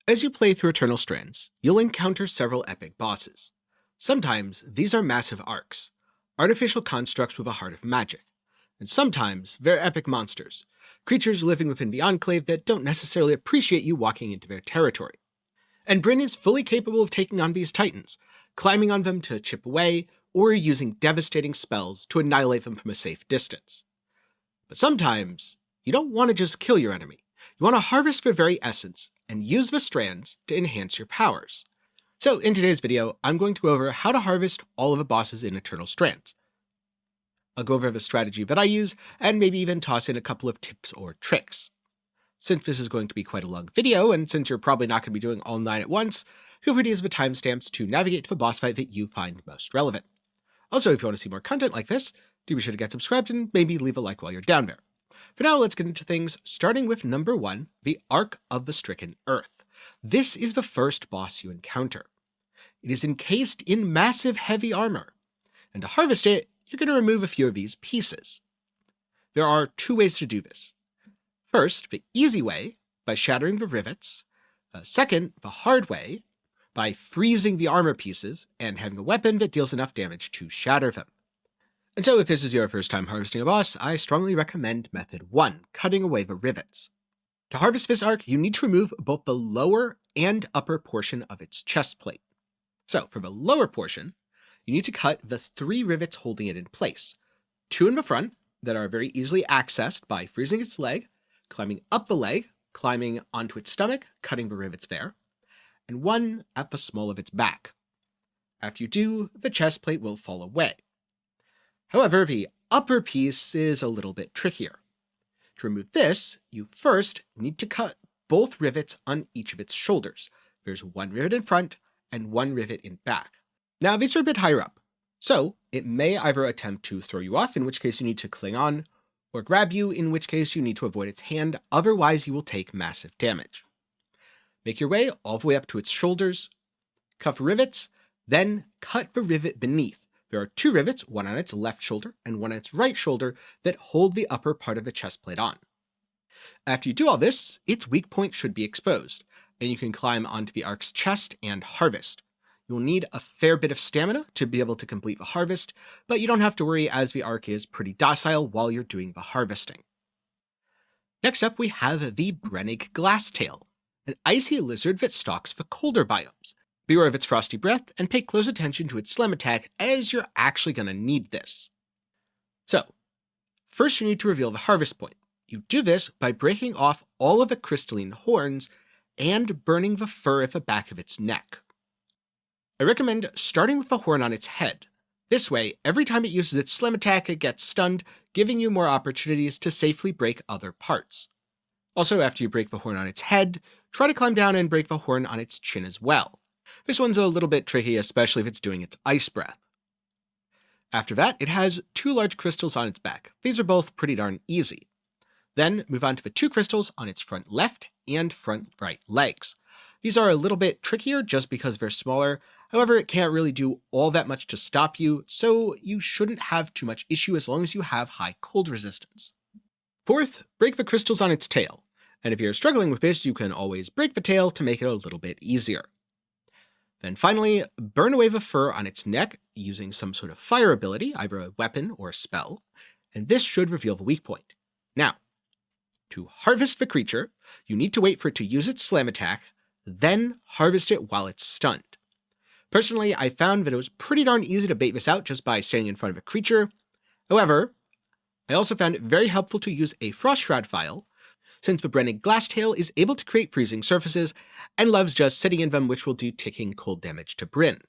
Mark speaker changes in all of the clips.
Speaker 1: As you play through Eternal Strands, you'll encounter several epic bosses. Sometimes these are massive arcs, artificial constructs with a heart of magic, and sometimes they're epic monsters, creatures living within the Enclave that don't necessarily appreciate you walking into their territory. And Brynn is fully capable of taking on these titans, climbing on them to chip away, or using devastating spells to annihilate them from a safe distance. But sometimes, you don't want to just kill your enemy. You want to harvest their very essence and use the strands to enhance your powers. So in today's video, I'm going to go over how to harvest all of the bosses in Eternal Strands. I'll go over the strategy that I use, and maybe even toss in a couple of tips or tricks. Since this is going to be quite a long video, and since you're probably not going to be doing all 9 at once, feel free to use the timestamps to navigate to the boss fight that you find most relevant. Also, if you want to see more content like this, do be sure to get subscribed and maybe leave a like while you're down there. For now, let's get into things, starting with number 1, the Arc of the Stricken Earth. This is the first boss you encounter. It is encased in massive heavy armor, and to harvest it, you're going to remove a few of these pieces. There are 2 ways to do this. First, the easy way, by shattering the rivets. Second, the hard way, by freezing the armor pieces and having a weapon that deals enough damage to shatter them. And so if this is your first time harvesting a boss, I strongly recommend method 1, cutting away the rivets. To harvest this arc, you need to remove both the lower and upper portion of its chest plate. So for the lower portion, you need to cut the 3 rivets holding it in place. 2 in the front that are very easily accessed by freezing its leg, climbing up the leg, climbing onto its stomach, cutting the rivets there, and 1 at the small of its back. After you do, the chest plate will fall away. However, the upper piece is a little bit trickier. To remove this, you first need to cut both rivets on each of its shoulders. There's 1 rivet in front and 1 rivet in back. Now, these are a bit higher up, so it may either attempt to throw you off, in which case you need to cling on, or grab you, in which case you need to avoid its hand, otherwise you will take massive damage. Make your way all the way up to its shoulders, cut the rivets, then cut the rivet beneath. There are 2 rivets, 1 on its left shoulder and 1 on its right shoulder, that hold the upper part of the chest plate on. After you do all this, its weak point should be exposed, and you can climb onto the arc's chest and harvest. You'll need a fair bit of stamina to be able to complete the harvest, but you don't have to worry as the arc is pretty docile while you're doing the harvesting. Next up, we have the Brennig Glasstail, an icy lizard that stalks the colder biomes. Beware of its frosty breath, and pay close attention to its slam attack, as you're actually going to need this. So, first you need to reveal the harvest point. You do this by breaking off all of the crystalline horns and burning the fur at the back of its neck. I recommend starting with the horn on its head. This way, every time it uses its slam attack, it gets stunned, giving you more opportunities to safely break other parts. Also, after you break the horn on its head, try to climb down and break the horn on its chin as well. This one's a little bit tricky, especially if it's doing its ice breath. After that, it has 2 large crystals on its back. These are both pretty darn easy. Then move on to the 2 crystals on its front left and front right legs. These are a little bit trickier just because they're smaller. However, it can't really do all that much to stop you, so you shouldn't have too much issue as long as you have high cold resistance. Fourth, break the crystals on its tail. And if you're struggling with this, you can always break the tail to make it a little bit easier. Then finally, burn away the fur on its neck using some sort of fire ability, either a weapon or a spell, and this should reveal the weak point. Now, to harvest the creature, you need to wait for it to use its slam attack, then harvest it while it's stunned. Personally, I found that it was pretty darn easy to bait this out just by standing in front of a creature. However, I also found it very helpful to use a Frost Shroud vial, since the Brennig Glasstail is able to create freezing surfaces and loves just sitting in them, which will do ticking cold damage to Brynn.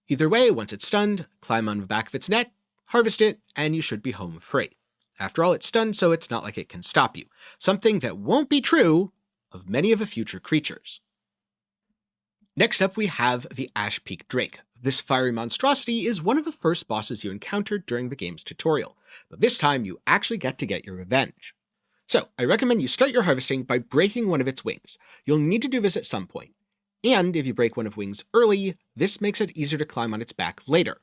Speaker 1: Either way, once it's stunned, climb on the back of its neck, harvest it, and you should be home free. After all, it's stunned, so it's not like it can stop you, something that won't be true of many of the future creatures. Next up, we have the Ashpeak Drake. This fiery monstrosity is one of the first bosses you encountered during the game's tutorial, but this time you actually get to get your revenge. So, I recommend you start your harvesting by breaking one of its wings. You'll need to do this at some point. And if you break one of wings early, this makes it easier to climb on its back later.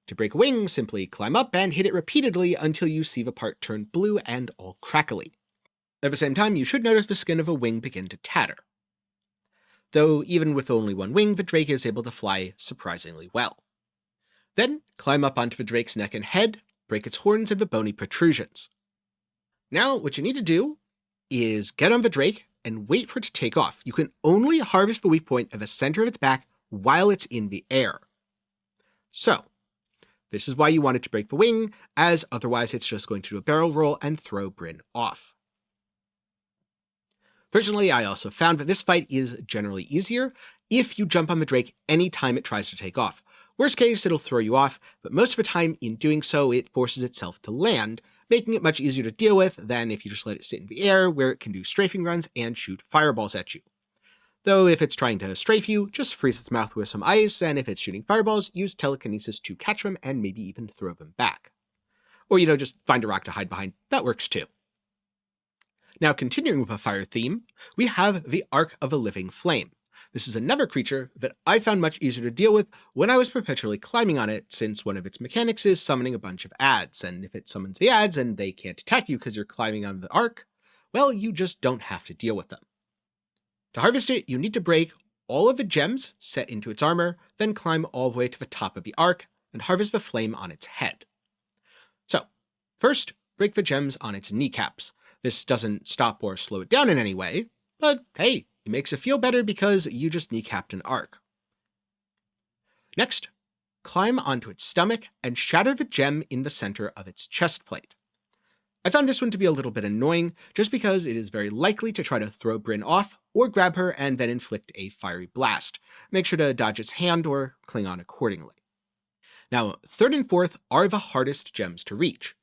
Speaker 1: To break a wing, simply climb up and hit it repeatedly until you see the part turn blue and all crackly. At the same time, you should notice the skin of a wing begin to tatter. though even with only one wing, the drake is able to fly surprisingly well. Then climb up onto the drake's neck and head, break its horns and the bony protrusions. Now what you need to do is get on the drake and wait for it to take off. You can only harvest the weak point at the center of its back while it's in the air. So, this is why you want it to break the wing, as otherwise it's just going to do a barrel roll and throw Bryn off. Personally, I also found that this fight is generally easier if you jump on the drake anytime it tries to take off. Worst case, it'll throw you off, but most of the time in doing so, it forces itself to land, making it much easier to deal with than if you just let it sit in the air, where it can do strafing runs and shoot fireballs at you. Though if it's trying to strafe you, just freeze its mouth with some ice, and if it's shooting fireballs, use telekinesis to catch them and maybe even throw them back. Or, just find a rock to hide behind. That works too. Now, continuing with a fire theme, we have the Arc of a Living Flame. This is another creature that I found much easier to deal with when I was perpetually climbing on it, since one of its mechanics is summoning a bunch of adds, and if it summons the adds and they can't attack you because you're climbing on the arc, well, you just don't have to deal with them. To harvest it, you need to break all of the gems set into its armor, then climb all the way to the top of the arc and harvest the flame on its head. So, first, break the gems on its kneecaps. This doesn't stop or slow it down in any way, but hey, it makes it feel better because you just kneecapped an arc. Next, climb onto its stomach and shatter the gem in the center of its chest plate. I found this one to be a little bit annoying, just because it is very likely to try to throw Bryn off, or grab her and then inflict a fiery blast. Make sure to dodge its hand or cling on accordingly. Now, third and fourth are the hardest gems to reach.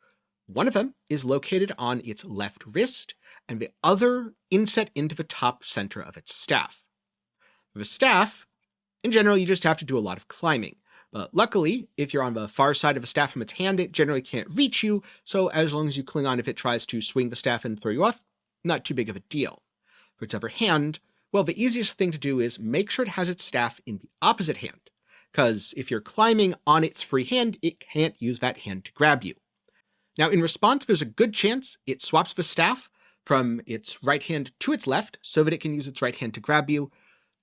Speaker 1: One of them is located on its left wrist, and the other inset into the top center of its staff. For the staff, in general, you just have to do a lot of climbing. But luckily, if you're on the far side of a staff from its hand, it generally can't reach you, so as long as you cling on if it tries to swing the staff and throw you off, not too big of a deal. For its other hand, well, the easiest thing to do is make sure it has its staff in the opposite hand, because if you're climbing on its free hand, it can't use that hand to grab you. Now, in response, there's a good chance it swaps the staff from its right hand to its left so that it can use its right hand to grab you.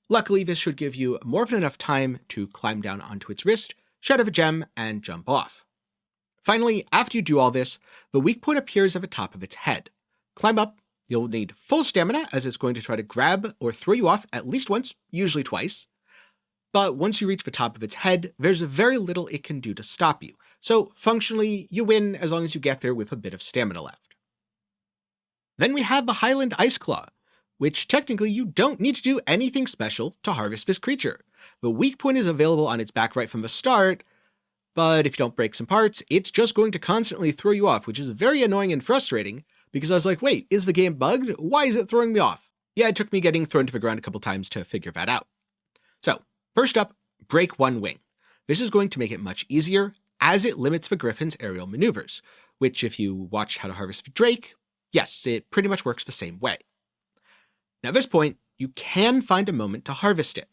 Speaker 1: Luckily, this should give you more than enough time to climb down onto its wrist, shatter the gem, and jump off. Finally, after you do all this, the weak point appears at the top of its head. Climb up. You'll need full stamina, as it's going to try to grab or throw you off at least once, usually twice. But once you reach the top of its head, there's very little it can do to stop you. So functionally, you win as long as you get there with a bit of stamina left. Then we have the Highland Iceclaw, which technically you don't need to do anything special to harvest this creature. The weak point is available on its back right from the start, but if you don't break some parts, it's just going to constantly throw you off, which is very annoying and frustrating, because I was like, wait, is the game bugged? Why is it throwing me off? Yeah, it took me getting thrown to the ground a couple times to figure that out. So, first up, break one wing. This is going to make it much easier, as it limits the Griffin's aerial maneuvers, which if you watched How to Harvest the Drake, yes, it pretty much works the same way. Now at this point, you can find a moment to harvest it,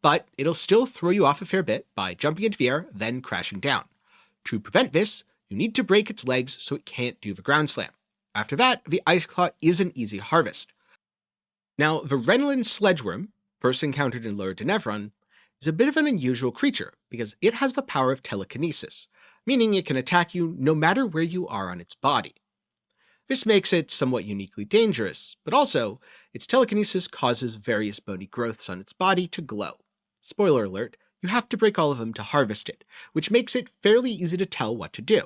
Speaker 1: but it'll still throw you off a fair bit by jumping into the air, then crashing down. To prevent this, you need to break its legs so it can't do the ground slam. After that, the Iceclaw is an easy harvest. Now, the Renland Sledgewyrm, first encountered in Lower Denevron, is a bit of an unusual creature because it has the power of telekinesis, meaning it can attack you no matter where you are on its body. This makes it somewhat uniquely dangerous, but also, its telekinesis causes various bony growths on its body to glow. Spoiler alert, you have to break all of them to harvest it, which makes it fairly easy to tell what to do.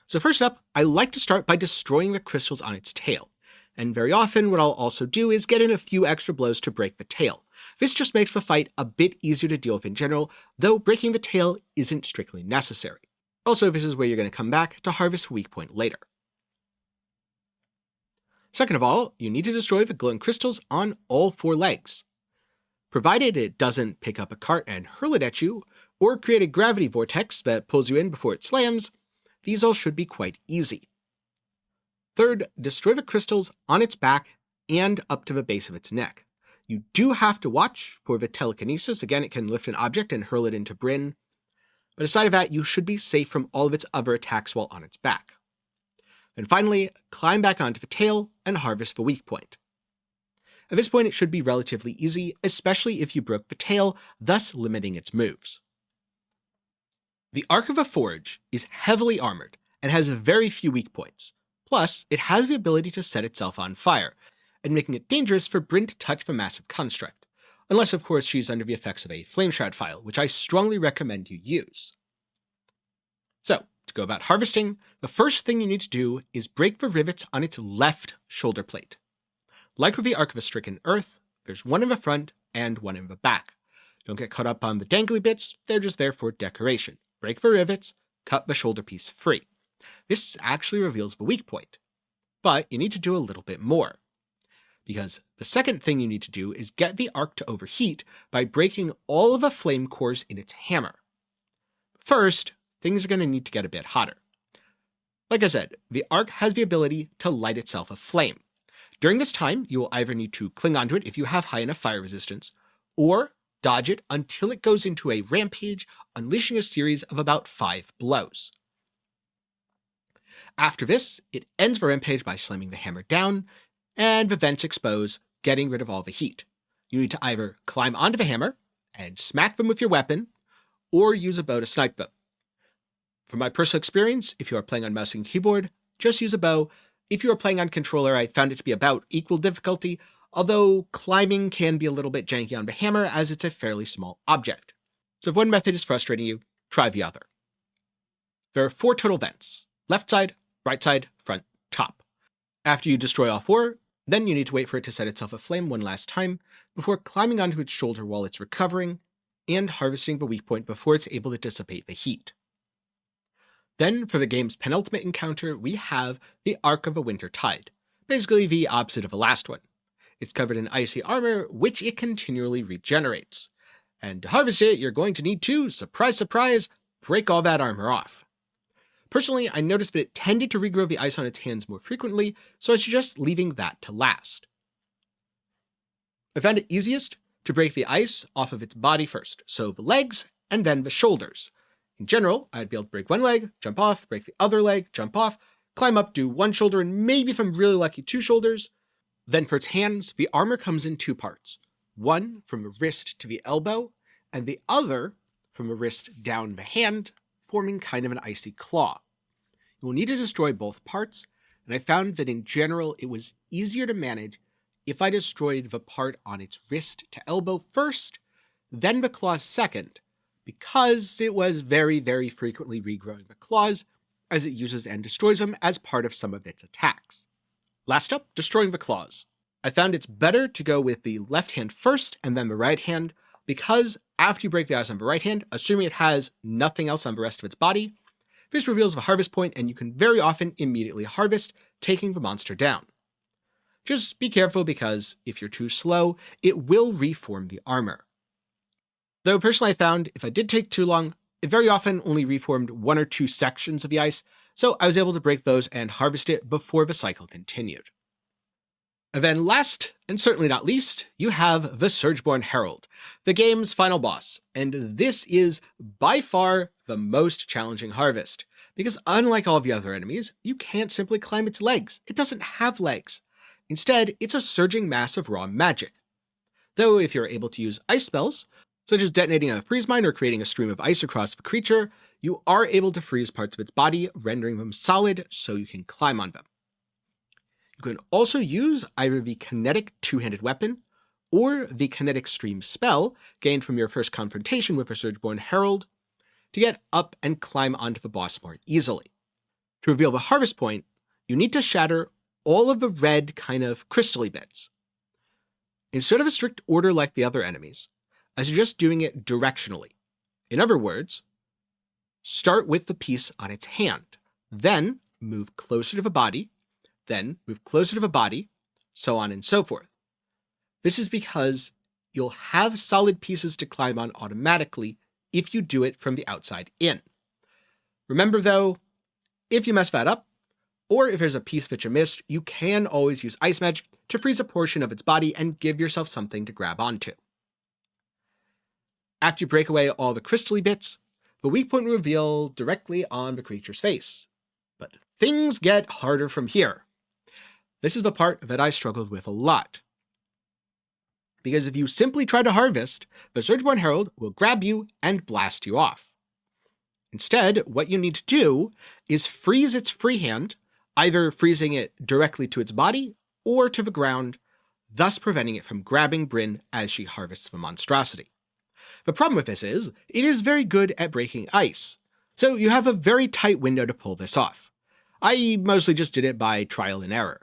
Speaker 1: So first up, I like to start by destroying the crystals on its tail. And very often what I'll also do is get in a few extra blows to break the tail. This just makes the fight a bit easier to deal with in general, though breaking the tail isn't strictly necessary. Also, this is where you're going to come back to harvest weak point later. Second of all, you need to destroy the glowing crystals on all four legs. Provided it doesn't pick up a cart and hurl it at you, or create a gravity vortex that pulls you in before it slams, these all should be quite easy. Third, destroy the crystals on its back and up to the base of its neck. You do have to watch for the telekinesis. Again, it can lift an object and hurl it into Bryn, but aside of that, you should be safe from all of its other attacks while on its back. And finally, climb back onto the tail and harvest the weak point. At this point it should be relatively easy, especially if you broke the tail, thus limiting its moves. The Ark of a Forge is heavily armored and has very few weak points. Plus, it has the ability to set itself on fire, and making it dangerous for Bryn to touch the massive construct. Unless, of course, she's under the effects of a Flame Shroud file, which I strongly recommend you use. So, to go about harvesting, the first thing you need to do is break the rivets on its left shoulder plate. Like with the Ark of a Stricken Earth, there's one in the front and one in the back. Don't get caught up on the dangly bits, they're just there for decoration. Break the rivets, cut the shoulder piece free. This actually reveals the weak point. But you need to do a little bit more. Because the second thing you need to do is get the Ark to overheat by breaking all of the flame cores in its hammer. First, things are going to need to get a bit hotter. Like I said, the Ark has the ability to light itself aflame. During this time, you will either need to cling onto it if you have high enough fire resistance, or dodge it until it goes into a rampage, unleashing a series of about 5 blows. After this, it ends the rampage by slamming the hammer down, and the vents expose, getting rid of all the heat. You need to either climb onto the hammer and smack them with your weapon, or use a bow to snipe them. From my personal experience, if you are playing on mouse and keyboard, just use a bow. If you are playing on controller, I found it to be about equal difficulty, although climbing can be a little bit janky on the hammer as it's a fairly small object. So if one method is frustrating you, try the other. There are 4 total vents: left side, right side, front, top. After you destroy all 4, then you need to wait for it to set itself aflame one last time before climbing onto its shoulder while it's recovering, and harvesting the weak point before it's able to dissipate the heat. Then, for the game's penultimate encounter, we have the Ark of a Winter Tide, basically the opposite of the last one. It's covered in icy armor, which it continually regenerates. And to harvest it, you're going to need to, surprise surprise, break all that armor off. Personally, I noticed that it tended to regrow the ice on its hands more frequently, so I suggest leaving that to last. I found it easiest to break the ice off of its body first, so the legs and then the shoulders. In general, I'd be able to break one leg, jump off, break the other leg, jump off, climb up, do one shoulder, and maybe if I'm really lucky, 2 shoulders. Then for its hands, the armor comes in 2 parts. One from the wrist to the elbow, and the other from the wrist down the hand, forming kind of an icy claw. You will need to destroy both parts, and I found that in general it was easier to manage if I destroyed the part on its wrist to elbow first, then the claws second, because it was very, very frequently regrowing the claws as it uses and destroys them as part of some of its attacks. Last up, destroying the claws. I found it's better to go with the left hand first and then the right hand, because after you break the ice on the right hand, assuming it has nothing else on the rest of its body, this reveals the harvest point and you can very often immediately harvest, taking the monster down. Just be careful because if you're too slow, it will reform the armor. Though personally I found if I did take too long, it very often only reformed 1 or 2 sections of the ice, so I was able to break those and harvest it before the cycle continued. And then last, and certainly not least, you have the Surgeborn Herald, the game's final boss, and this is by far the most challenging harvest, because unlike all the other enemies, you can't simply climb its legs. It doesn't have legs. Instead, it's a surging mass of raw magic. Though if you're able to use ice spells, such as detonating a freeze mine or creating a stream of ice across the creature, you are able to freeze parts of its body, rendering them solid so you can climb on them. You can also use either the kinetic 2-handed weapon or the kinetic stream spell gained from your first confrontation with the Surgeborn Herald to get up and climb onto the boss more easily. To reveal the harvest point, you need to shatter all of the red kind of crystally bits. Instead of a strict order like the other enemies, I suggest doing it directionally. In other words, start with the piece on its hand, then move closer to the body, then move closer to the body, so on and so forth. This is because you'll have solid pieces to climb on automatically if you do it from the outside in. Remember though, if you mess that up, or if there's a piece that you missed, you can always use Ice Magic to freeze a portion of its body and give yourself something to grab onto. After you break away all the crystally bits, the weak point will reveal directly on the creature's face. But things get harder from here. This is the part that I struggled with a lot. because if you simply try to harvest, the Surgeborn Herald will grab you and blast you off. Instead, what you need to do is freeze its free hand, either freezing it directly to its body or to the ground, thus preventing it from grabbing Bryn as she harvests the monstrosity. The problem with this is, it is very good at breaking ice, so you have a very tight window to pull this off. I mostly just did it by trial and error.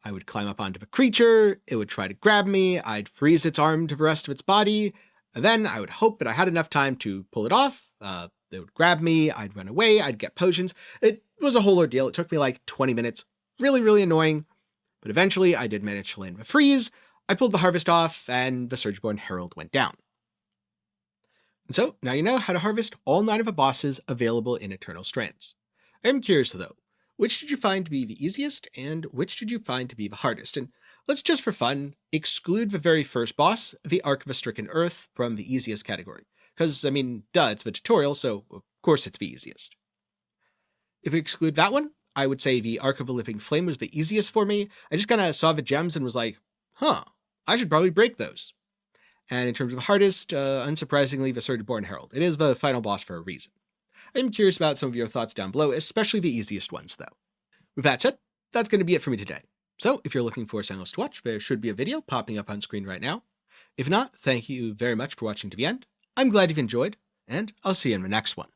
Speaker 1: I would climb up onto the creature, it would try to grab me, I'd freeze its arm to the rest of its body, and then I would hope that I had enough time to pull it off. They would grab me, I'd run away, I'd get potions. It was a whole ordeal. It took me like 20 minutes. Really, really annoying. But eventually I did manage to land the freeze, I pulled the harvest off, and the Surgeborn Herald went down. And so, now you know how to harvest all 9 of the bosses available in Eternal Strands. I am curious though, which did you find to be the easiest, and which did you find to be the hardest? And let's just for fun, exclude the very first boss, the Ark of the Stricken Earth, from the easiest category. Because, I mean, duh, it's the tutorial, so of course it's the easiest. If we exclude that one, I would say the Ark of the Living Flame was the easiest for me. I just kind of saw the gems and was like, huh, I should probably break those. And in terms of the hardest, unsurprisingly, the Surgeborn Herald. It is the final boss for a reason. I'm curious about some of your thoughts down below, especially the easiest ones, though. With that said, that's going to be it for me today. So, if you're looking for something else to watch, there should be a video popping up on screen right now. If not, thank you very much for watching to the end. I'm glad you've enjoyed, and I'll see you in the next one.